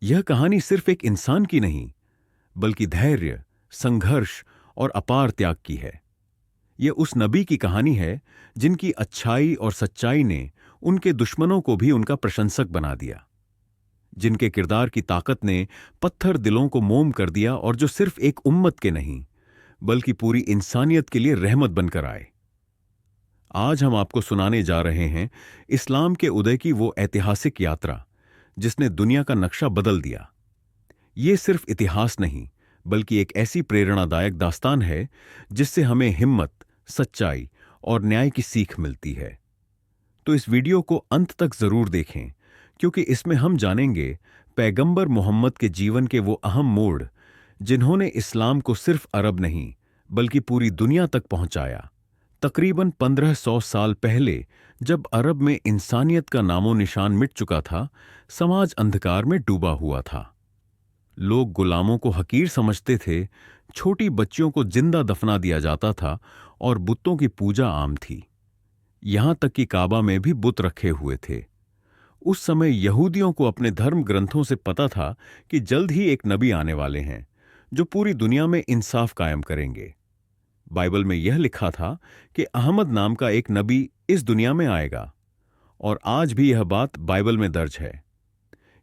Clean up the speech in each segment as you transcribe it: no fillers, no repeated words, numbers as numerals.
यह कहानी सिर्फ एक इंसान की नहीं, बल्कि धैर्य, संघर्ष और अपार त्याग की है। यह उस नबी की कहानी है जिनकी अच्छाई और सच्चाई ने उनके दुश्मनों को भी उनका प्रशंसक बना दिया, जिनके किरदार की ताकत ने पत्थर दिलों को मोम कर दिया और जो सिर्फ एक उम्मत के नहीं, बल्कि पूरी इंसानियत के लिए रहमत बनकर आए। आज हम आपको सुनाने जा रहे हैं इस्लाम के उदय की वो ऐतिहासिक यात्रा जिसने दुनिया का नक्शा बदल दिया। ये सिर्फ इतिहास नहीं, बल्कि एक ऐसी प्रेरणादायक दास्तान है जिससे हमें हिम्मत, सच्चाई और न्याय की सीख मिलती है। तो इस वीडियो को अंत तक जरूर देखें, क्योंकि इसमें हम जानेंगे पैगंबर मोहम्मद के जीवन के वो अहम मोड़ जिन्होंने इस्लाम को सिर्फ अरब नहीं, बल्कि पूरी दुनिया तक पहुंचाया। तकरीबन 1500 साल पहले, जब अरब में इंसानियत का नामो निशान मिट चुका था, समाज अंधकार में डूबा हुआ था। लोग गुलामों को हकीर समझते थे, छोटी बच्चियों को जिंदा दफना दिया जाता था और बुतों की पूजा आम थी। यहां तक कि काबा में भी बुत रखे हुए थे। उस समय यहूदियों को अपने धर्म ग्रंथों से पता था कि जल्द ही एक नबी आने वाले हैं जो पूरी दुनिया में इंसाफ कायम करेंगे। बाइबल में यह लिखा था कि अहमद नाम का एक नबी इस दुनिया में आएगा, और आज भी यह बात बाइबल में दर्ज है।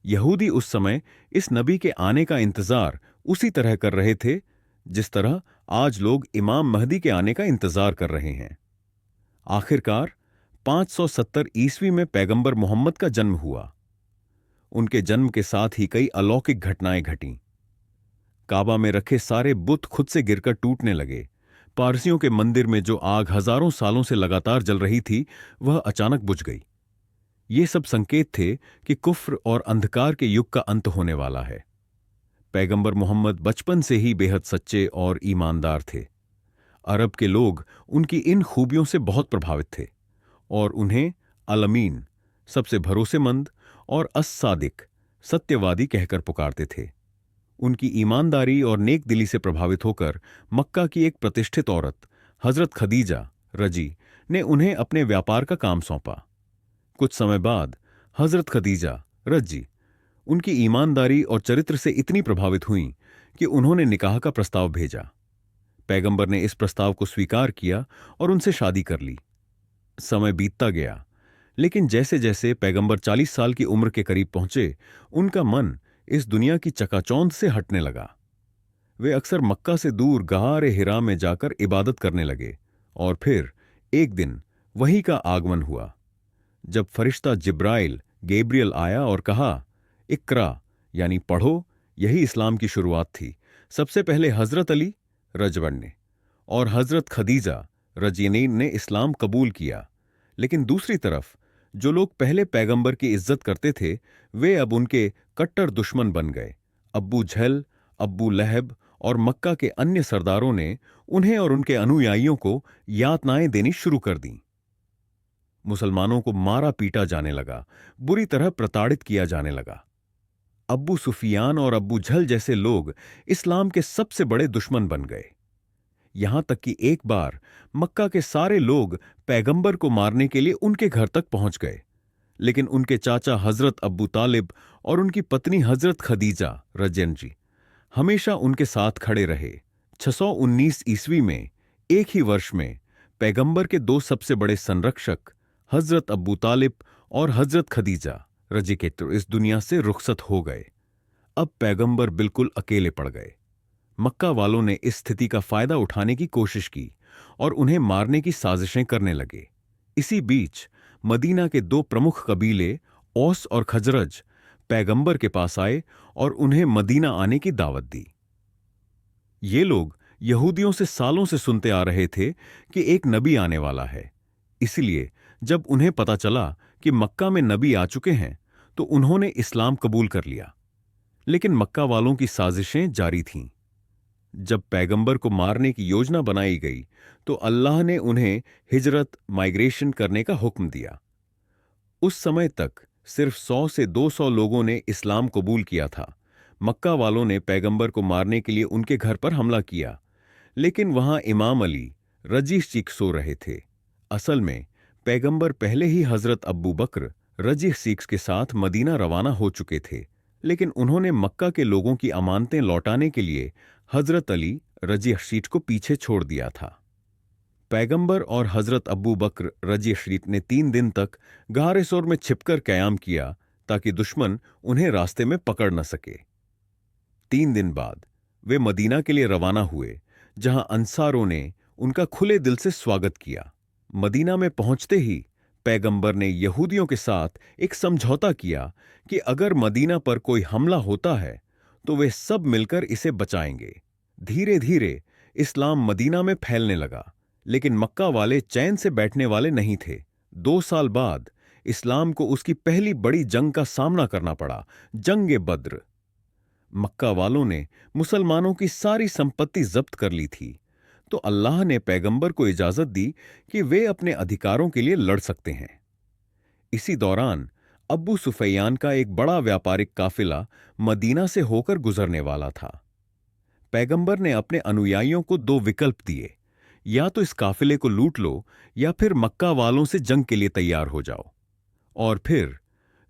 यहूदी उस समय इस नबी के आने का इंतजार उसी तरह कर रहे थे जिस तरह आज लोग इमाम महदी के आने का इंतजार कर रहे हैं। आखिरकार 570 ईस्वी में पैगंबर मोहम्मद का जन्म हुआ। उनके जन्म के साथ ही कई अलौकिक घटनाएं घटीं। काबा में रखे सारे बुत खुद से गिरकर टूटने लगे। पारसियों के मंदिर में जो आग हजारों सालों से लगातार जल रही थी, वह अचानक बुझ गई। ये सब संकेत थे कि कुफ्र और अंधकार के युग का अंत होने वाला है। पैगंबर मोहम्मद बचपन से ही बेहद सच्चे और ईमानदार थे। अरब के लोग उनकी इन खूबियों से बहुत प्रभावित थे और उन्हें अल-अमीन, सबसे भरोसेमंद, और अस-सादिक, सत्यवादी कहकर पुकारते थे। उनकी ईमानदारी और नेक दिली से प्रभावित होकर मक्का की एक प्रतिष्ठित औरत हजरत खदीजा रजी ने उन्हें अपने व्यापार का काम सौंपा। कुछ समय बाद हजरत खदीजा रजी उनकी ईमानदारी और चरित्र से इतनी प्रभावित हुईं कि उन्होंने निकाह का प्रस्ताव भेजा। पैगंबर ने इस प्रस्ताव को स्वीकार किया और उनसे शादी कर ली। समय बीतता गया, लेकिन जैसे जैसे पैगंबर 40 साल की उम्र के करीब पहुंचे, उनका मन इस दुनिया की चकाचौंध से हटने लगा। वे अक्सर मक्का से दूर गार हिरा में जाकर इबादत करने लगे। और फिर एक दिन वही का आगमन हुआ, जब फरिश्ता जिब्राइल गैब्रियल आया और कहा, इक्रा, यानी पढ़ो। यही इस्लाम की शुरुआत थी। सबसे पहले हजरत अली रजवन ने और हजरत खदीजा रजीनीन ने इस्लाम कबूल किया, लेकिन दूसरी तरफ जो लोग पहले पैगंबर की इज्जत करते थे, वे अब उनके कट्टर दुश्मन बन गए। अब्बू झल, अब्बू लहब और मक्का के अन्य सरदारों ने उन्हें और उनके अनुयायियों को यातनाएं देनी शुरू कर दीं। मुसलमानों को मारा पीटा जाने लगा, बुरी तरह प्रताड़ित किया जाने लगा। अब्बू सुफियान और अब्बू झल जैसे लोग इस्लाम के सबसे बड़े दुश्मन बन गए। यहां तक कि एक बार मक्का के सारे लोग पैगंबर को मारने के लिए उनके घर तक पहुंच गए, लेकिन उनके चाचा हजरत अब्बू तालिब और उनकी पत्नी हजरत खदीजा रजन जी हमेशा उनके साथ खड़े रहे। 619 ईस्वी में, एक ही वर्ष में, पैगंबर के दो सबसे बड़े संरक्षक हजरत अब्बू तालिब और हजरत खदीजा रजी के तो इस दुनिया से रुखसत हो गए। अब पैगंबर बिल्कुल अकेले पड़ गए। मक्का वालों ने इस स्थिति का फायदा उठाने की कोशिश की और उन्हें मारने की साजिशें करने लगे। इसी बीच मदीना के दो प्रमुख कबीले औस और खजरज पैगंबर के पास आए और उन्हें मदीना आने की दावत दी। ये लोग यहूदियों से सालों से सुनते आ रहे थे कि एक नबी आने वाला है। इसलिए जब उन्हें पता चला कि मक्का में नबी आ चुके हैं, तो उन्होंने इस्लाम कबूल कर लिया। लेकिन मक्का वालों की साजिशें जारी थीं। जब पैगंबर को मारने की योजना बनाई गई, तो अल्लाह ने उन्हें हिजरत, माइग्रेशन करने का हुक्म दिया। उस समय तक सिर्फ 100 से 200 लोगों ने इस्लाम कबूल किया था। मक्का वालों ने पैगंबर को मारने के लिए उनके घर पर हमला किया, लेकिन वहां इमाम अली रजी सीख सो रहे थे। असल में पैगंबर पहले ही हजरत अब्बू बकर रजी सीख के साथ मदीना रवाना हो चुके थे, लेकिन उन्होंने मक्का के लोगों की अमानतें लौटाने के लिए हजरत अली रजी शीट को पीछे छोड़ दिया था। पैगंबर और हजरत अब्बू बकर रजी शीट ने 3 दिन तक गारे सोर में छिपकर कयाम किया ताकि दुश्मन उन्हें रास्ते में पकड़ न सके। 3 दिन बाद वे मदीना के लिए रवाना हुए, जहां अंसारों ने उनका खुले दिल से स्वागत किया। मदीना में पहुंचते ही पैगंबर ने यहूदियों के साथ एक समझौता किया कि अगर मदीना पर कोई हमला होता है तो वे सब मिलकर इसे बचाएंगे। धीरे धीरे इस्लाम मदीना में फैलने लगा, लेकिन मक्का वाले चैन से बैठने वाले नहीं थे। 2 साल बाद इस्लाम को उसकी पहली बड़ी जंग का सामना करना पड़ा, जंग बद्र। मक्का वालों ने मुसलमानों की सारी संपत्ति जब्त कर ली थी, तो अल्लाह ने पैगंबर को इजाजत दी कि वे अपने अधिकारों के लिए लड़ सकते हैं। इसी दौरान अब्बू सुफैयान का एक बड़ा व्यापारिक काफिला मदीना से होकर गुजरने वाला था। पैगंबर ने अपने अनुयायियों को 2 विकल्प दिए, या तो इस काफिले को लूट लो या फिर मक्का वालों से जंग के लिए तैयार हो जाओ। और फिर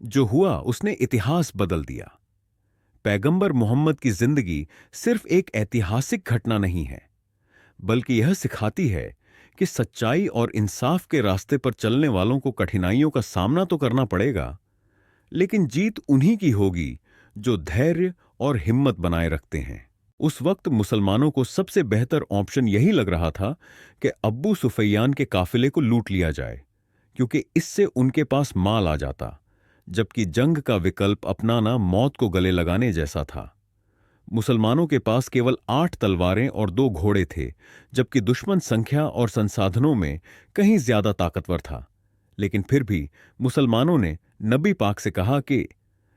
जो हुआ उसने इतिहास बदल दिया। पैगंबर मोहम्मद की जिंदगी सिर्फ एक ऐतिहासिक घटना नहीं है, बल्कि यह सिखाती है कि सच्चाई और इंसाफ के रास्ते पर चलने वालों को कठिनाइयों का सामना तो करना पड़ेगा, लेकिन जीत उन्हीं की होगी जो धैर्य और हिम्मत बनाए रखते हैं। उस वक्त मुसलमानों को सबसे बेहतर ऑप्शन यही लग रहा था कि अब्बू सुफैयान के काफिले को लूट लिया जाए, क्योंकि इससे उनके पास माल आ जाता, जबकि जंग का विकल्प अपनाना मौत को गले लगाने जैसा था। मुसलमानों के पास केवल 8 तलवारें और 2 घोड़े थे, जबकि दुश्मन संख्या और संसाधनों में कहीं ज्यादा ताकतवर था। लेकिन फिर भी मुसलमानों ने नबी पाक से कहा कि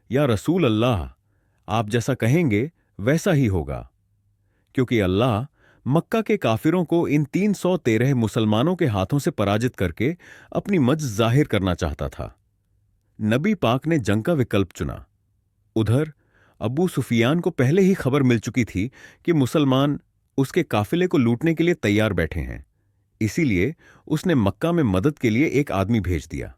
या रसूल अल्लाह, आप जैसा कहेंगे वैसा ही होगा, क्योंकि अल्लाह मक्का के काफिरों को इन 313 मुसलमानों के हाथों से पराजित करके अपनी मज जाहिर करना चाहता था। नबी पाक ने जंग का विकल्प चुना। उधर अबू सुफियान को पहले ही खबर मिल चुकी थी कि मुसलमान उसके काफिले को लूटने के लिए तैयार बैठे हैं, इसीलिए उसने मक्का में मदद के लिए एक आदमी भेज दिया।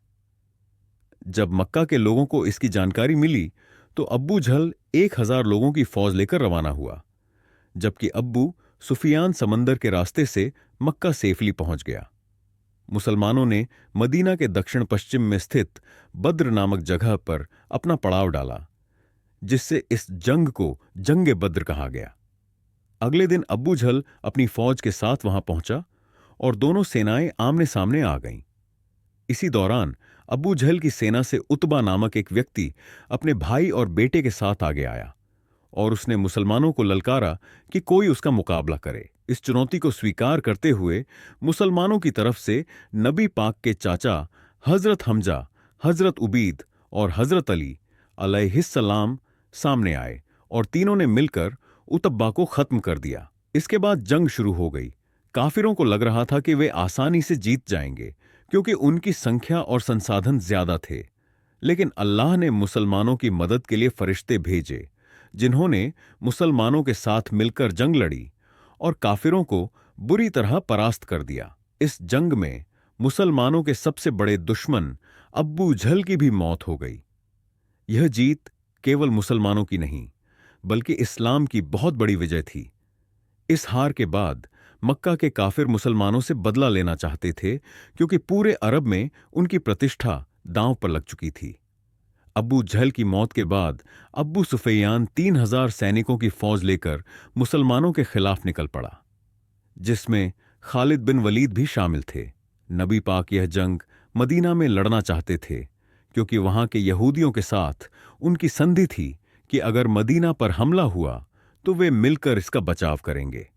जब मक्का के लोगों को इसकी जानकारी मिली तो अब्बू झल 1000 लोगों की फौज लेकर रवाना हुआ, जबकि अब्बू सुफियान समंदर के रास्ते से मक्का सेफली पहुंच गया। मुसलमानों ने मदीना के दक्षिण पश्चिम में स्थित बद्र नामक जगह पर अपना पड़ाव डाला, जिससे इस जंग को जंग बद्र कहा गया। अगले दिन अब्बू झल अपनी फौज के साथ वहां पहुंचा और दोनों सेनाएं आमने सामने आ गईं। इसी दौरान अब्बू झल की सेना से उतबा नामक एक व्यक्ति अपने भाई और बेटे के साथ आगे आया और उसने मुसलमानों को ललकारा कि कोई उसका मुकाबला करे। इस चुनौती को स्वीकार करते हुए मुसलमानों की तरफ से नबी पाक के चाचा हजरत हमजा, हजरत उबीद और हजरत अली अलैहिस्सलाम सामने आए और तीनों ने मिलकर उतब्बा को खत्म कर दिया। इसके बाद जंग शुरू हो गई। काफिरों को लग रहा था कि वे आसानी से जीत जाएंगे, क्योंकि उनकी संख्या और संसाधन ज्यादा थे। लेकिन अल्लाह ने मुसलमानों की मदद के लिए फरिश्ते भेजे, जिन्होंने मुसलमानों के साथ मिलकर जंग लड़ी और काफिरों को बुरी तरह परास्त कर दिया। इस जंग में मुसलमानों के सबसे बड़े दुश्मन अब्बू झल की भी मौत हो गई। यह जीत केवल मुसलमानों की नहीं, बल्कि इस्लाम की बहुत बड़ी विजय थी। इस हार के बाद मक्का के काफिर मुसलमानों से बदला लेना चाहते थे, क्योंकि पूरे अरब में उनकी प्रतिष्ठा दांव पर लग चुकी थी। अब्बू झल की मौत के बाद अब्बू सुफैयान 3000 सैनिकों की फौज लेकर मुसलमानों के खिलाफ निकल पड़ा, जिसमें खालिद बिन वलीद भी शामिल थे। नबी पाक यह जंग मदीना में लड़ना चाहते थे, क्योंकि वहां के यहूदियों के साथ उनकी संधि थी कि अगर मदीना पर हमला हुआ तो वे मिलकर इसका बचाव करेंगे।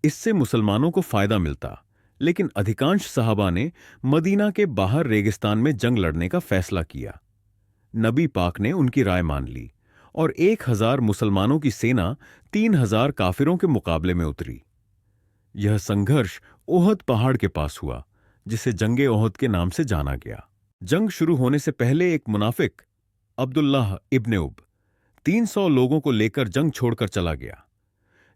इससे मुसलमानों को फायदा मिलता, लेकिन अधिकांश सहाबा ने मदीना के बाहर रेगिस्तान में जंग लड़ने का फैसला किया। नबी पाक ने उनकी राय मान ली और 1000 मुसलमानों की सेना 3000 काफिरों के मुकाबले में उतरी। यह संघर्ष ओहद पहाड़ के पास हुआ, जिसे जंगे ओहद के नाम से जाना गया। जंग शुरू होने से पहले एक मुनाफिक अब्दुल्लाह इब्ने उब 300 लोगों को लेकर जंग छोड़कर चला गया,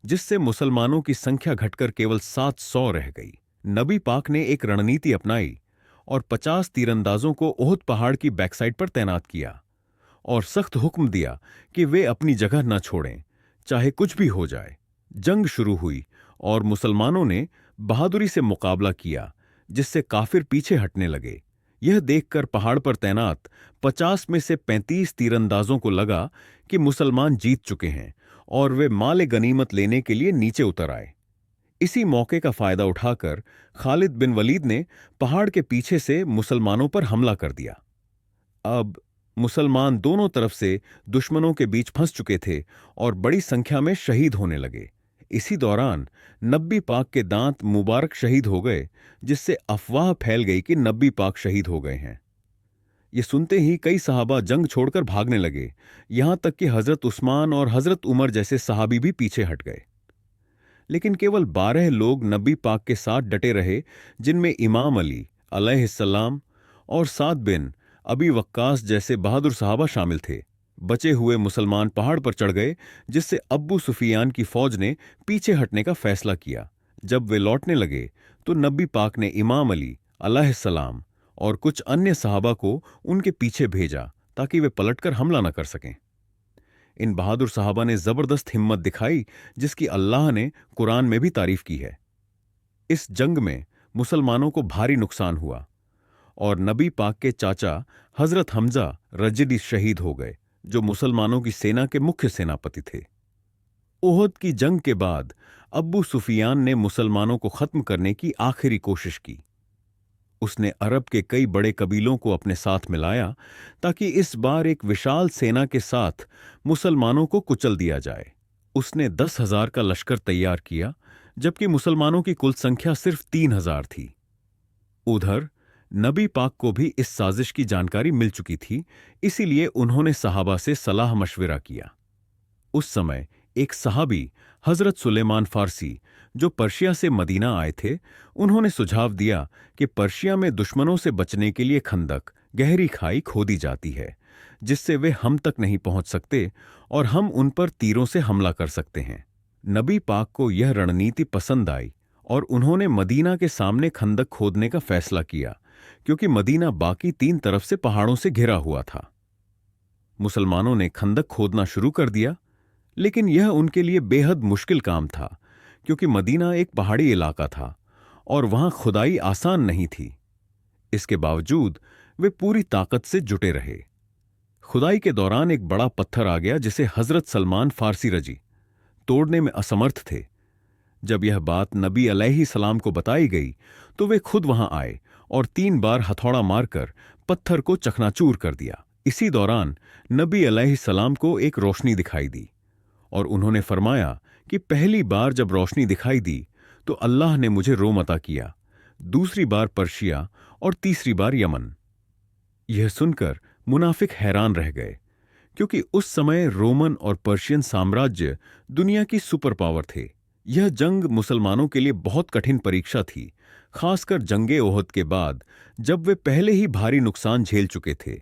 जिससे मुसलमानों की संख्या घटकर केवल 700 रह गई। नबी पाक ने एक रणनीति अपनाई और 50 तीरंदाजों को ओहद पहाड़ की बैकसाइड पर तैनात किया और सख्त हुक्म दिया कि वे अपनी जगह न छोड़ें, चाहे कुछ भी हो जाए। जंग शुरू हुई और मुसलमानों ने बहादुरी से मुकाबला किया, जिससे काफिर पीछे हटने लगे। यह देखकर पहाड़ पर तैनात 50 में से 35 तीरंदाजों को लगा कि मुसलमान जीत चुके हैं और वे माले गनीमत लेने के लिए नीचे उतर आए। इसी मौके का फायदा उठाकर खालिद बिन वलीद ने पहाड़ के पीछे से मुसलमानों पर हमला कर दिया। अब मुसलमान दोनों तरफ से दुश्मनों के बीच फंस चुके थे और बड़ी संख्या में शहीद होने लगे। इसी दौरान नब्बी पाक के दांत मुबारक शहीद हो गए, जिससे अफवाह फैल गई कि नब्बी पाक शहीद हो गए हैं। ये सुनते ही कई सहाबा जंग छोड़कर भागने लगे, यहां तक कि हजरत उस्मान और हजरत उमर जैसे सहाबी भी पीछे हट गए। लेकिन केवल 12 लोग नबी पाक के साथ डटे रहे, जिनमें इमाम अली अलैहिस्सलाम और साद बिन अबी वक्कास जैसे बहादुर सहाबा शामिल थे। बचे हुए मुसलमान पहाड़ पर चढ़ गए, जिससे अब्बू सुफियान की फौज ने पीछे हटने का फैसला किया। जब वे लौटने लगे तो नबी पाक ने इमाम अली अलैहिस्सलाम और कुछ अन्य सहाबा को उनके पीछे भेजा ताकि वे पलटकर हमला न कर सकें। इन बहादुर साहबा ने जबरदस्त हिम्मत दिखाई, जिसकी अल्लाह ने कुरान में भी तारीफ की है। इस जंग में मुसलमानों को भारी नुकसान हुआ और नबी पाक के चाचा हजरत हमजा रजदी शहीद हो गए, जो मुसलमानों की सेना के मुख्य सेनापति थे। ओहद की जंग के बाद अब्बू सुफियान ने मुसलमानों को खत्म करने की आखिरी कोशिश की। उसने अरब के कई बड़े कबीलों को अपने साथ मिलाया ताकि इस बार एक विशाल सेना के साथ मुसलमानों को कुचल दिया जाए। उसने 10,000 का लश्कर तैयार किया, जबकि मुसलमानों की कुल संख्या सिर्फ 3,000 थी। उधर नबी पाक को भी इस साजिश की जानकारी मिल चुकी थी, इसीलिए उन्होंने सहाबा से सलाह मशविरा किया। उस समय एक सहाबी हजरत सुलेमान फारसी, जो पर्शिया से मदीना आए थे, उन्होंने सुझाव दिया कि पर्शिया में दुश्मनों से बचने के लिए खंदक, गहरी खाई खोदी जाती है, जिससे वे हम तक नहीं पहुंच सकते और हम उन पर तीरों से हमला कर सकते हैं। नबी पाक को यह रणनीति पसंद आई और उन्होंने मदीना के सामने खंदक खोदने का फैसला किया, क्योंकि मदीना बाकी 3 तरफ से पहाड़ों से घिरा हुआ था। मुसलमानों ने खंदक खोदना शुरू कर दिया, लेकिन यह उनके लिए बेहद मुश्किल काम था, क्योंकि मदीना एक पहाड़ी इलाका था और वहां खुदाई आसान नहीं थी। इसके बावजूद वे पूरी ताकत से जुटे रहे। खुदाई के दौरान एक बड़ा पत्थर आ गया, जिसे हजरत सलमान फारसी रजी तोड़ने में असमर्थ थे। जब यह बात नबी अलैहिस्सलाम को बताई गई तो वे खुद वहां आए और 3 बार हथौड़ा मारकर पत्थर को चकनाचूर कर दिया। इसी दौरान नबी अलैहिस्सलाम को एक रोशनी दिखाई दी और उन्होंने फरमाया कि पहली बार जब रोशनी दिखाई दी तो अल्लाह ने मुझे रोम अता किया, दूसरी बार पर्शिया और तीसरी बार यमन। यह सुनकर मुनाफिक हैरान रह गए, क्योंकि उस समय रोमन और पर्शियन साम्राज्य दुनिया की सुपर पावर थे। यह जंग मुसलमानों के लिए बहुत कठिन परीक्षा थी, खासकर जंगे ओहद के बाद, जब वे पहले ही भारी नुकसान झेल चुके थे।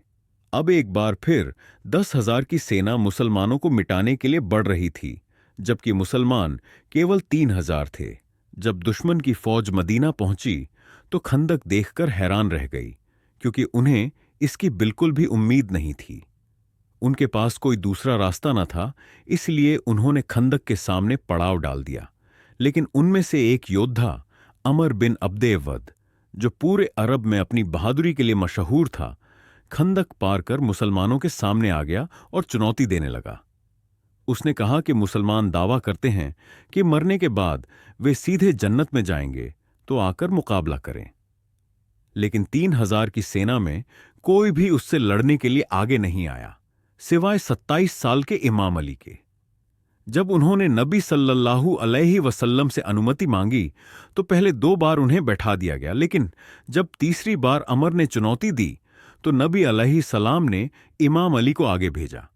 अब एक बार फिर 10,000 की सेना मुसलमानों को मिटाने के लिए बढ़ रही थी, जबकि मुसलमान केवल 3,000 थे। जब दुश्मन की फौज मदीना पहुंची तो खंदक देखकर हैरान रह गई, क्योंकि उन्हें इसकी बिल्कुल भी उम्मीद नहीं थी। उनके पास कोई दूसरा रास्ता न था, इसलिए उन्होंने खंदक के सामने पड़ाव डाल दिया। लेकिन उनमें से एक योद्धा अमर बिन अब्दे वद, जो पूरे अरब में अपनी बहादुरी के लिए मशहूर था, खंदक पार कर मुसलमानों के सामने आ गया और चुनौती देने लगा। उसने कहा कि मुसलमान दावा करते हैं कि मरने के बाद वे सीधे जन्नत में जाएंगे, तो आकर मुकाबला करें। लेकिन 3,000 की सेना में कोई भी उससे लड़ने के लिए आगे नहीं आया, सिवाय 27 साल के इमाम अली के। जब उन्होंने नबी सल्लल्लाहु अलैहि वसल्लम से अनुमति मांगी तो पहले 2 बार उन्हें बैठा दिया गया, लेकिन जब तीसरी बार अमर ने चुनौती दी तो नबी अलैहिस्सलाम ने इमाम अली को आगे भेजा।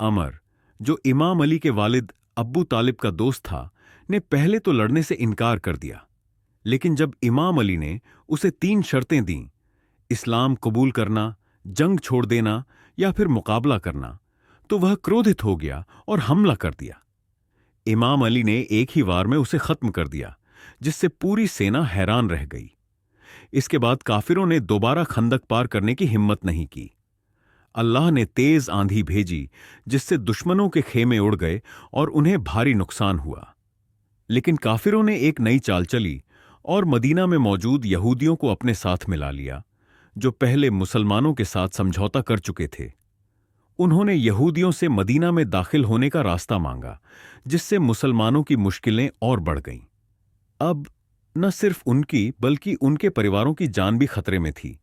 अमर, जो इमाम अली के वालिद अब्बू तालिब का दोस्त था, ने पहले तो लड़ने से इनकार कर दिया, लेकिन जब इमाम अली ने उसे 3 शर्तें दीं, इस्लाम कबूल करना, जंग छोड़ देना या फिर मुकाबला करना, तो वह क्रोधित हो गया और हमला कर दिया। इमाम अली ने एक ही वार में उसे खत्म कर दिया, जिससे पूरी सेना हैरान रह गई। इसके बाद काफिरों ने दोबारा खंदक पार करने की हिम्मत नहीं की। अल्लाह ने तेज आंधी भेजी, जिससे दुश्मनों के खेमे उड़ गए और उन्हें भारी नुकसान हुआ। लेकिन काफिरों ने एक नई चाल चली और मदीना में मौजूद यहूदियों को अपने साथ मिला लिया, जो पहले मुसलमानों के साथ समझौता कर चुके थे। उन्होंने यहूदियों से मदीना में दाखिल होने का रास्ता मांगा, जिससे मुसलमानों की मुश्किलें और बढ़ गईं। अब न सिर्फ उनकी बल्कि उनके परिवारों की जान भी खतरे में थी।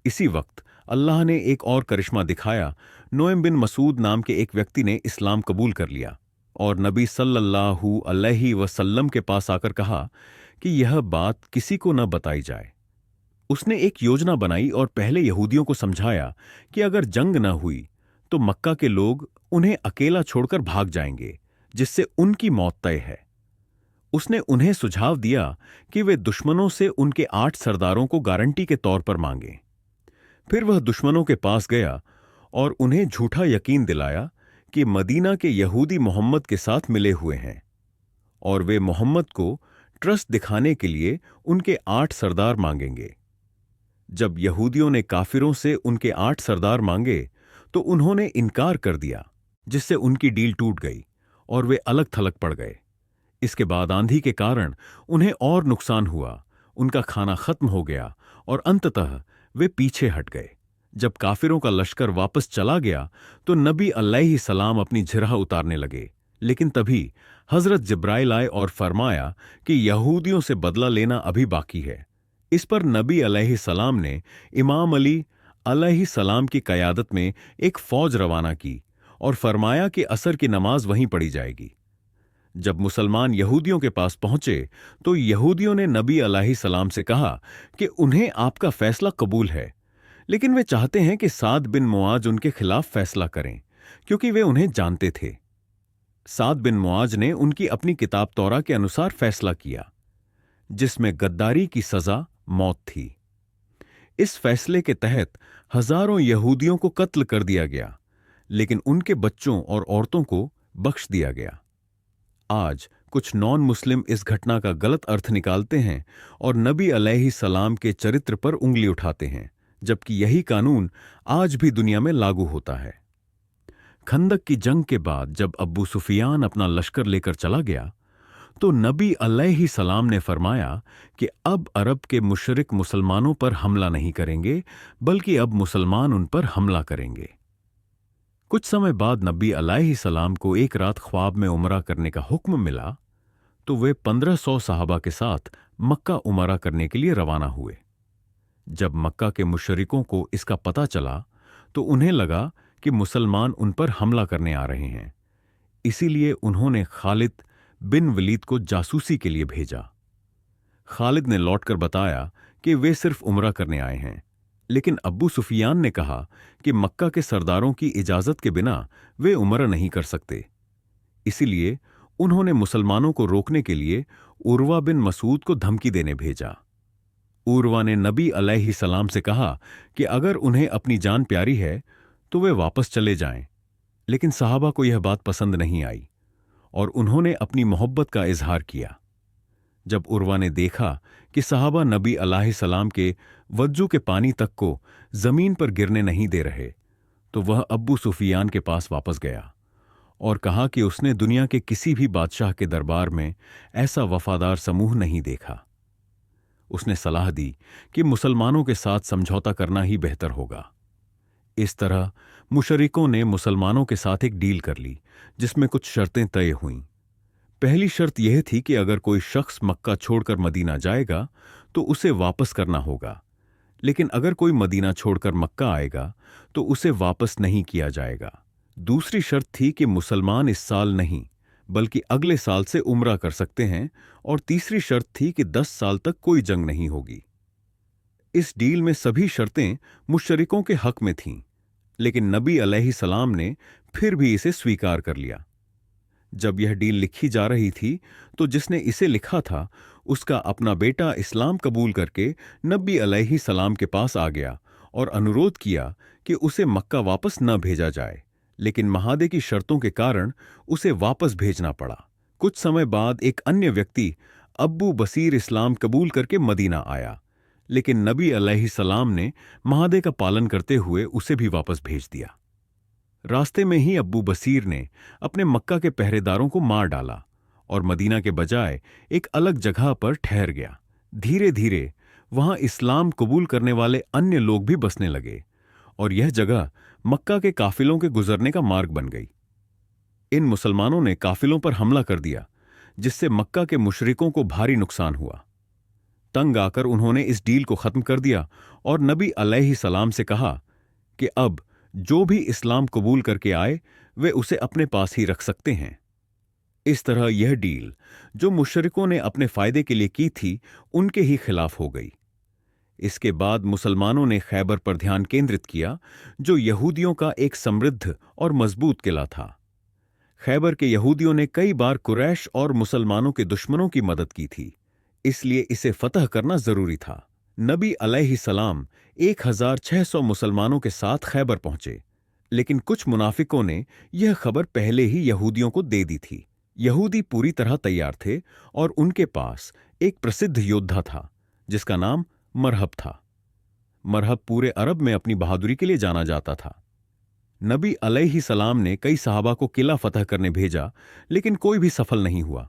इसी वक्त अल्लाह ने एक और करिश्मा दिखाया। नोएम बिन मसूद नाम के एक व्यक्ति ने इस्लाम कबूल कर लिया और नबी सल्लल्लाहु अलैहि वसल्लम के पास आकर कहा कि यह बात किसी को न बताई जाए। उसने एक योजना बनाई और पहले यहूदियों को समझाया कि अगर जंग न हुई तो मक्का के लोग उन्हें अकेला छोड़कर भाग जाएंगे, जिससे उनकी मौत तय है। उसने उन्हें सुझाव दिया कि वे दुश्मनों से उनके 8 सरदारों को गारंटी के तौर पर मांगें। फिर वह दुश्मनों के पास गया और उन्हें झूठा यकीन दिलाया कि मदीना के यहूदी मोहम्मद के साथ मिले हुए हैं और वे मोहम्मद को ट्रस्ट दिखाने के लिए उनके 8 सरदार मांगेंगे। जब यहूदियों ने काफिरों से उनके 8 सरदार मांगे तो उन्होंने इनकार कर दिया, जिससे उनकी डील टूट गई और वे अलग थलग पड़ गए। इसके बाद आंधी के कारण उन्हें और नुकसान हुआ, उनका खाना खत्म हो गया और अंततः वे पीछे हट गए। जब काफिरों का लश्कर वापस चला गया तो नबी अलैहिस्सलाम अपनी झिरह उतारने लगे, लेकिन तभी हजरत जिब्राइल आए और फरमाया कि यहूदियों से बदला लेना अभी बाकी है। इस पर नबी अलैहिस्सलाम ने इमाम अली अलैहिस्सलाम की क़यादत में एक फौज रवाना की और फरमाया कि असर की नमाज वहीं पढ़ी जाएगी। जब मुसलमान यहूदियों के पास पहुंचे तो यहूदियों ने नबी अलैहिस्सलाम से कहा कि उन्हें आपका फैसला कबूल है, लेकिन वे चाहते हैं कि साद बिन मुआज उनके खिलाफ फैसला करें, क्योंकि वे उन्हें जानते थे। साद बिन मुआज ने उनकी अपनी किताब तौरा के अनुसार फैसला किया, जिसमें गद्दारी की सजा मौत थी। इस फैसले के तहत हजारों यहूदियों को कत्ल कर दिया गया, लेकिन उनके बच्चों और औरतों को बख्श दिया गया। आज कुछ नॉन मुस्लिम इस घटना का गलत अर्थ निकालते हैं और नबी अलैहिस्सलाम के चरित्र पर उंगली उठाते हैं, जबकि यही कानून आज भी दुनिया में लागू होता है। खंदक की जंग के बाद जब अब्बू सुफियान अपना लश्कर लेकर चला गया तो नबी अलैहिस्सलाम ने फरमाया कि अब अरब के मुशरिक मुसलमानों पर हमला नहीं करेंगे, बल्कि अब मुसलमान उन पर हमला करेंगे। कुछ समय बाद नबी अलैहिस्सलाम को एक रात ख्वाब में उमरा करने का हुक्म मिला, तो वे 1500 सहाबा के साथ मक्का उमरा करने के लिए रवाना हुए। जब मक्का के मुशरिकों को इसका पता चला तो उन्हें लगा कि मुसलमान उन पर हमला करने आ रहे हैं, इसीलिए उन्होंने खालिद बिन वलीद को जासूसी के लिए भेजा। खालिद ने लौटकर बताया कि वे सिर्फ उमरा करने आए हैं, लेकिन अब्बू सुफियान ने कहा कि मक्का के सरदारों की इजाजत के बिना वे उमरा नहीं कर सकते। इसीलिए उन्होंने मुसलमानों को रोकने के लिए उर्वा बिन मसूद को धमकी देने भेजा। उर्वा ने नबी अलैहिस्सलाम से कहा कि अगर उन्हें अपनी जान प्यारी है तो वे वापस चले जाएं, लेकिन सहाबा को यह बात पसंद नहीं आई और उन्होंने अपनी मोहब्बत का इजहार किया। जब उर्वा ने देखा कि सहाबा नबी अलैहिस्सलाम के वज्जू के पानी तक को जमीन पर गिरने नहीं दे रहे, तो वह अब्बू सुफियान के पास वापस गया और कहा कि उसने दुनिया के किसी भी बादशाह के दरबार में ऐसा वफादार समूह नहीं देखा। उसने सलाह दी कि मुसलमानों के साथ समझौता करना ही बेहतर होगा। इस तरह मुशरिकों ने मुसलमानों के साथ एक डील कर ली, जिसमें कुछ शर्तें तय हुईं। पहली शर्त यह थी कि अगर कोई शख्स मक्का छोड़कर मदीना जाएगा तो उसे वापस करना होगा, लेकिन अगर कोई मदीना छोड़कर मक्का आएगा तो उसे वापस नहीं किया जाएगा। दूसरी शर्त थी कि मुसलमान इस साल नहीं बल्कि अगले साल से उम्रा कर सकते हैं, और तीसरी शर्त थी कि 10 साल तक कोई जंग नहीं होगी। इस डील में सभी शर्तें मुशरिकों के हक में थीं, लेकिन नबी अलैहिस्सलाम ने फिर भी इसे स्वीकार कर लिया। जब यह डील लिखी जा रही थी तो जिसने इसे लिखा था उसका अपना बेटा इस्लाम कबूल करके नबी अलैहिस्सलाम के पास आ गया और अनुरोध किया कि उसे मक्का वापस न भेजा जाए, लेकिन महादे की शर्तों के कारण उसे वापस भेजना पड़ा। कुछ समय बाद एक अन्य व्यक्ति अब्बू बसीर इस्लाम कबूल करके मदीना आया, लेकिन नबी अलैहिस्सलाम ने माहदे का पालन करते हुए उसे भी वापस भेज दिया। रास्ते में ही अब्बू बसीर ने अपने मक्का के पहरेदारों को मार डाला और मदीना के बजाय एक अलग जगह पर ठहर गया। धीरे धीरे वहां इस्लाम कबूल करने वाले अन्य लोग भी बसने लगे और यह जगह मक्का के काफिलों के गुजरने का मार्ग बन गई। इन मुसलमानों ने काफिलों पर हमला कर दिया, जिससे मक्का के मुशरिकों को भारी नुकसान हुआ। तंग आकर उन्होंने इस डील को खत्म कर दिया और नबी अलैहिस्सलाम से कहा कि अब जो भी इस्लाम कबूल करके आए वे उसे अपने पास ही रख सकते हैं। इस तरह यह डील जो मुशरिकों ने अपने फायदे के लिए की थी, उनके ही खिलाफ हो गई। इसके बाद मुसलमानों ने खैबर पर ध्यान केंद्रित किया, जो यहूदियों का एक समृद्ध और मजबूत किला था। खैबर के यहूदियों ने कई बार कुरैश और मुसलमानों के दुश्मनों की मदद की थी, इसलिए इसे फतह करना जरूरी था। नबी अलैहिस्सलाम 1600 मुसलमानों के साथ खैबर पहुंचे, लेकिन कुछ मुनाफिकों ने यह खबर पहले ही यहूदियों को दे दी थी। यहूदी पूरी तरह तैयार थे और उनके पास एक प्रसिद्ध योद्धा था जिसका नाम मरहब था। मरहब पूरे अरब में अपनी बहादुरी के लिए जाना जाता था। नबी अलैहिस्सलाम ने कई सहाबा को किला फतह करने भेजा, लेकिन कोई भी सफल नहीं हुआ।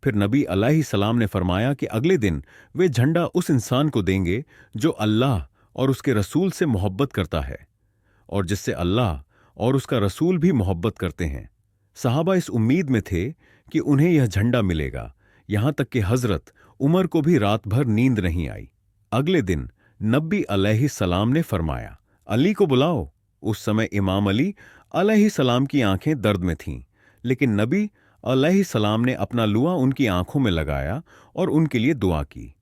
फिर नबी अलैहिस्सलाम ने फरमाया कि अगले दिन वे झंडा उस इंसान को देंगे जो अल्लाह और उसके रसूल से मोहब्बत करता है और जिससे अल्लाह और उसका रसूल भी मोहब्बत करते हैं। सहाबा इस उम्मीद में थे कि उन्हें यह झंडा मिलेगा, यहां तक कि हजरत उमर को भी रात भर नींद नहीं आई। अगले दिन नबी अलैहिस्सलाम ने फरमाया, अली को बुलाओ। उस समय इमाम अली अलैहिस्सलाम की आंखें दर्द में थीं, लेकिन नबी अलैहिस्सलाम ने अपना लुआ उनकी आंखों में लगाया और उनके लिए दुआ की।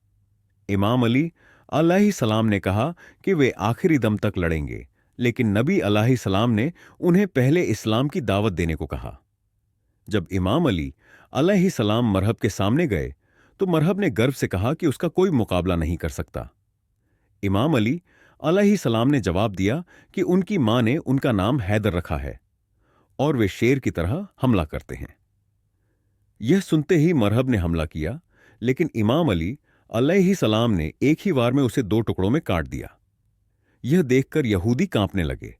इमाम अली अलैहिस्सलाम ने कहा कि वे आखिरी दम तक लड़ेंगे, लेकिन नबी अलैहिस्सलाम ने उन्हें पहले इस्लाम की दावत देने को कहा। जब इमाम अली अलैहिस्सलाम मरहब के सामने गए तो मरहब ने गर्व से कहा कि उसका कोई मुकाबला नहीं कर सकता। इमाम अली अलैहिस्सलाम ने जवाब दिया कि उनकी मां ने उनका नाम हैदर रखा है और वे शेर की तरह हमला करते हैं। यह सुनते ही मरहब ने हमला किया, लेकिन इमाम अली अलैहिस्सलाम ने एक ही वार में उसे 2 टुकड़ों में काट दिया। यह देखकर यहूदी कांपने लगे।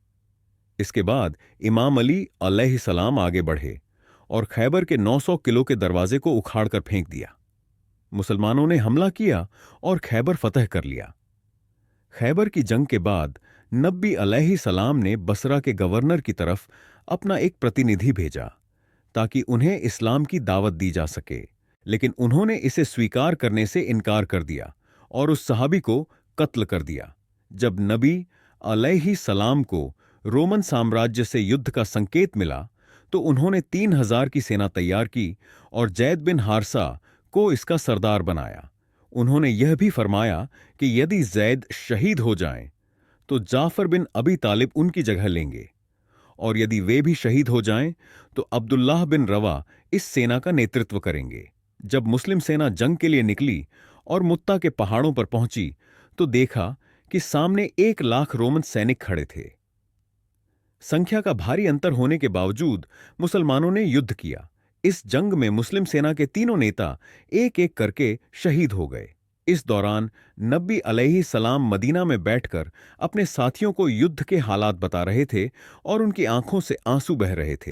इसके बाद इमाम अली अलैहिस्सलाम आगे बढ़े और खैबर के 900 किलो के दरवाजे को उखाड़कर फेंक दिया। मुसलमानों ने हमला किया और खैबर फतह कर लिया। खैबर की जंग के बाद नबी अलैहिस्सलाम ने बसरा के गवर्नर की तरफ अपना एक प्रतिनिधि भेजा ताकि उन्हें इस्लाम की दावत दी जा सके, लेकिन उन्होंने इसे स्वीकार करने से इनकार कर दिया और उस सहाबी को कत्ल कर दिया। जब नबी अलैहिस्सलाम को रोमन साम्राज्य से युद्ध का संकेत मिला तो उन्होंने 3000 की सेना तैयार की और जैद बिन हारसा को इसका सरदार बनाया। उन्होंने यह भी फरमाया कि यदि जैद शहीद हो जाएं तो जाफर बिन अबी तालिब उनकी जगह लेंगे, और यदि वे भी शहीद हो जाएं तो अब्दुल्लाह बिन रवा इस सेना का नेतृत्व करेंगे। जब मुस्लिम सेना जंग के लिए निकली और मुत्ता के पहाड़ों पर पहुंची तो देखा कि सामने 1 लाख रोमन सैनिक खड़े थे। संख्या का भारी अंतर होने के बावजूद मुसलमानों ने युद्ध किया। इस जंग में मुस्लिम सेना के तीनों नेता एक एक करके शहीद हो गए। इस दौरान नबी अलैहिस्सलाम मदीना में बैठकर अपने साथियों को युद्ध के हालात बता रहे थे और उनकी आंखों से आंसू बह रहे थे।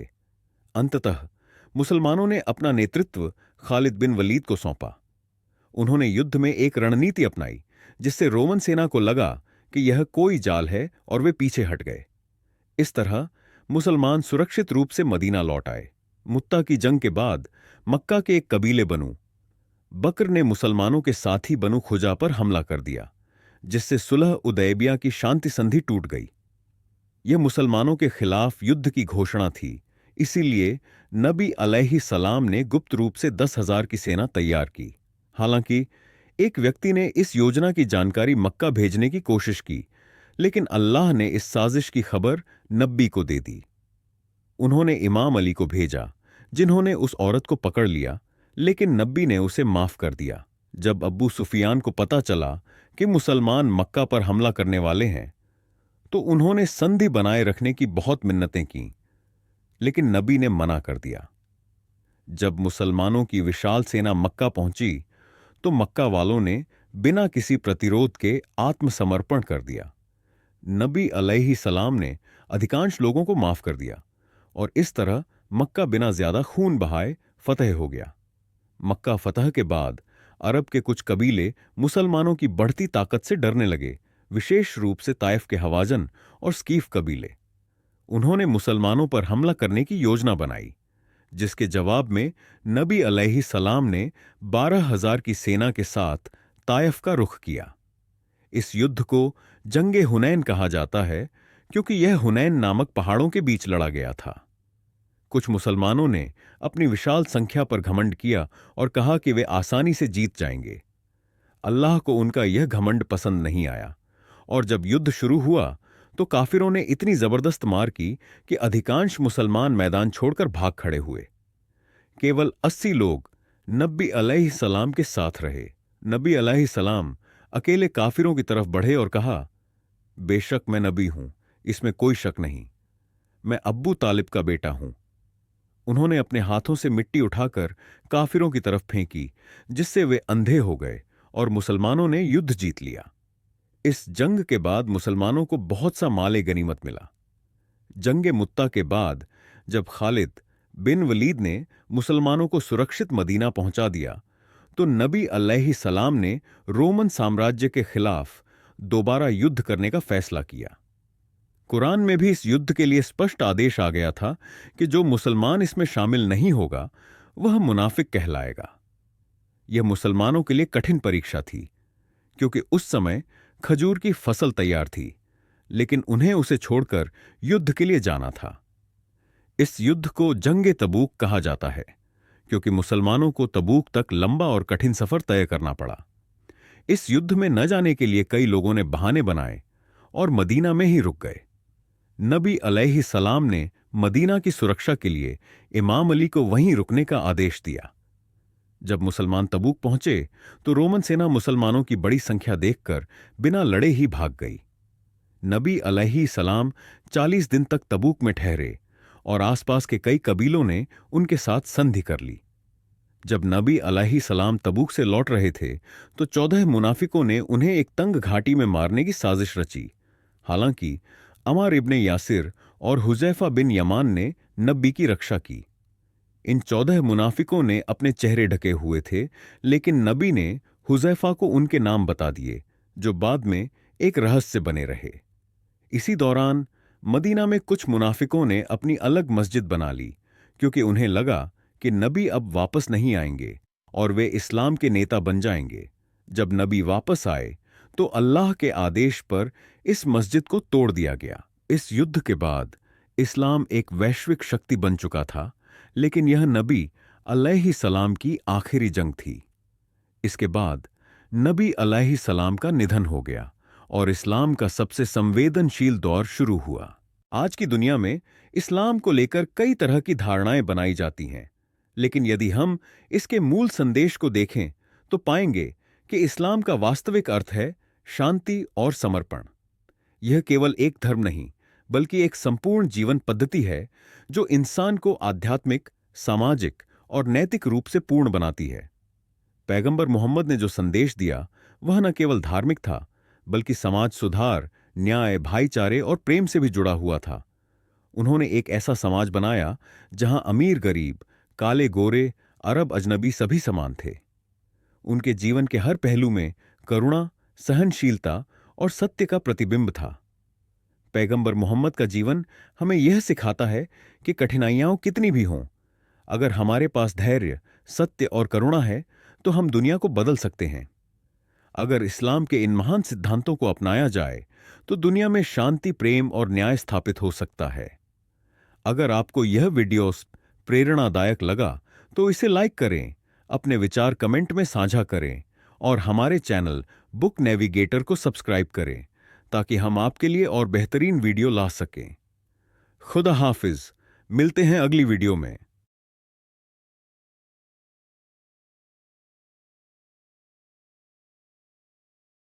अंततः मुसलमानों ने अपना नेतृत्व खालिद बिन वलीद को सौंपा। उन्होंने युद्ध में एक रणनीति अपनाई जिससे रोमन सेना को लगा कि यह कोई जाल है और वे पीछे हट गए। इस तरह मुसलमान सुरक्षित रूप से मदीना लौट आए। मुत्ता की जंग के बाद मक्का के एक कबीले बनु बकर ने मुसलमानों के साथी बनु खुजा पर हमला कर दिया, जिससे सुलह उदैबिया की शांति संधि टूट गई। यह मुसलमानों के खिलाफ युद्ध की घोषणा थी, इसीलिए नबी अलैहिस्सलाम ने गुप्त रूप से 10,000 की सेना तैयार की। हालांकि एक व्यक्ति ने इस योजना की जानकारी मक्का भेजने की कोशिश की, लेकिन अल्लाह ने इस साजिश की खबर नबी को दे दी। उन्होंने इमाम अली को भेजा, जिन्होंने उस औरत को पकड़ लिया, लेकिन नबी ने उसे माफ कर दिया। जब अब्बू सुफियान को पता चला कि मुसलमान मक्का पर हमला करने वाले हैं तो उन्होंने संधि बनाए रखने की बहुत मिन्नतें की, लेकिन नबी ने मना कर दिया। जब मुसलमानों की विशाल सेना मक्का पहुंची तो मक्का वालों ने बिना किसी प्रतिरोध के आत्मसमर्पण कर दिया। नबी अलैहि सलाम ने अधिकांश लोगों को माफ कर दिया और इस तरह मक्का बिना ज्यादा खून बहाए फतह हो गया। मक्का फतह के बाद अरब के कुछ कबीले मुसलमानों की बढ़ती ताकत से डरने लगे, विशेष रूप से ताइफ के हवाजन और स्कीफ कबीले। उन्होंने मुसलमानों पर हमला करने की योजना बनाई, जिसके जवाब में नबी अलैहि सलाम ने 12,000 की सेना के साथ ताइफ का रुख किया। इस युद्ध को जंगे हुनैन कहा जाता है, क्योंकि यह हुनैन नामक पहाड़ों के बीच लड़ा गया था। कुछ मुसलमानों ने अपनी विशाल संख्या पर घमंड किया और कहा कि वे आसानी से जीत जाएंगे। अल्लाह को उनका यह घमंड पसंद नहीं आया और जब युद्ध शुरू हुआ तो काफिरों ने इतनी जबरदस्त मार की कि अधिकांश मुसलमान मैदान छोड़कर भाग खड़े हुए। केवल 80 लोग नबी अलैहि सलाम के साथ रहे। नबी अलैहि सलाम अकेले काफिरों की तरफ बढ़े और कहा, बेशक मैं नबी हूं, इसमें कोई शक नहीं। मैं अब्बू तालिब का बेटा हूं। उन्होंने अपने हाथों से मिट्टी उठाकर काफिरों की तरफ फेंकी, जिससे वे अंधे हो गए और मुसलमानों ने युद्ध जीत लिया। इस जंग के बाद मुसलमानों को बहुत सा माले गनीमत मिला। जंगे मुत्ता के बाद जब खालिद बिन वलीद ने मुसलमानों को सुरक्षित मदीना पहुंचा दिया, तो नबी अलैहि सलाम ने रोमन साम्राज्य के खिलाफ दोबारा युद्ध करने का फैसला किया। कुरान में भी इस युद्ध के लिए स्पष्ट आदेश आ गया था कि जो मुसलमान इसमें शामिल नहीं होगा वह मुनाफिक कहलाएगा। यह मुसलमानों के लिए कठिन परीक्षा थी, क्योंकि उस समय खजूर की फसल तैयार थी, लेकिन उन्हें उसे छोड़कर युद्ध के लिए जाना था। इस युद्ध को जंगे तबूक कहा जाता है, क्योंकि मुसलमानों को तबूक तक लंबा और कठिन सफर तय करना पड़ा। इस युद्ध में न जाने के लिए कई लोगों ने बहाने बनाए और मदीना में ही रुक गए। नबी अलैहि सलाम ने मदीना की सुरक्षा के लिए इमाम अली को वहीं रुकने का आदेश दिया। जब मुसलमान तबूक पहुंचे तो रोमन सेना मुसलमानों की बड़ी संख्या देखकर बिना लड़े ही भाग गई। नबी अलैहि सलाम 40 दिन तक तबूक में ठहरे और आसपास के कई कबीलों ने उनके साथ संधि कर ली। जब नबी अलैहि सलाम तबूक से लौट रहे थे तो 14 मुनाफिकों ने उन्हें एक तंग घाटी में मारने की साजिश रची। हालांकि अमार इब्ने यासिर और हुजैफा बिन यमान ने नबी की रक्षा की। इन 14 मुनाफिकों ने अपने चेहरे ढके हुए थे, लेकिन नबी ने हुजैफा को उनके नाम बता दिए, जो बाद में एक रहस्य बने रहे। इसी दौरान मदीना में कुछ मुनाफिकों ने अपनी अलग मस्जिद बना ली, क्योंकि उन्हें लगा कि नबी अब वापस नहीं आएंगे और वे इस्लाम के नेता बन जाएंगे। जब नबी वापस आए तो अल्लाह के आदेश पर इस मस्जिद को तोड़ दिया गया। इस युद्ध के बाद इस्लाम एक वैश्विक शक्ति बन चुका था, लेकिन यह नबी अलैहि सलाम की आखिरी जंग थी। इसके बाद नबी अलैहि सलाम का निधन हो गया और इस्लाम का सबसे संवेदनशील दौर शुरू हुआ। आज की दुनिया में इस्लाम को लेकर कई तरह की धारणाएं बनाई जाती हैं, लेकिन यदि हम इसके मूल संदेश को देखें तो पाएंगे कि इस्लाम का वास्तविक अर्थ है शांति और समर्पण। यह केवल एक धर्म नहीं, बल्कि एक संपूर्ण जीवन पद्धति है जो इंसान को आध्यात्मिक, सामाजिक और नैतिक रूप से पूर्ण बनाती है। पैगंबर मोहम्मद ने जो संदेश दिया वह न केवल धार्मिक था, बल्कि समाज सुधार, न्याय, भाईचारे और प्रेम से भी जुड़ा हुआ था। उन्होंने एक ऐसा समाज बनाया जहां अमीर गरीब, काले गोरे, अरब अजनबी सभी समान थे। उनके जीवन के हर पहलू में करुणा, सहनशीलता और सत्य का प्रतिबिंब था। पैगंबर मोहम्मद का जीवन हमें यह सिखाता है कि कठिनाइयां कितनी भी हों, अगर हमारे पास धैर्य, सत्य और करुणा है तो हम दुनिया को बदल सकते हैं। अगर इस्लाम के इन महान सिद्धांतों को अपनाया जाए तो दुनिया में शांति, प्रेम और न्याय स्थापित हो सकता है। अगर आपको यह वीडियो प्रेरणादायक लगा तो इसे लाइक करें, अपने विचार कमेंट में साझा करें और हमारे चैनल बुक नेविगेटर को सब्सक्राइब करें, ताकि हम आपके लिए और बेहतरीन वीडियो ला सकें। खुदा हाफिज। मिलते हैं अगली वीडियो में।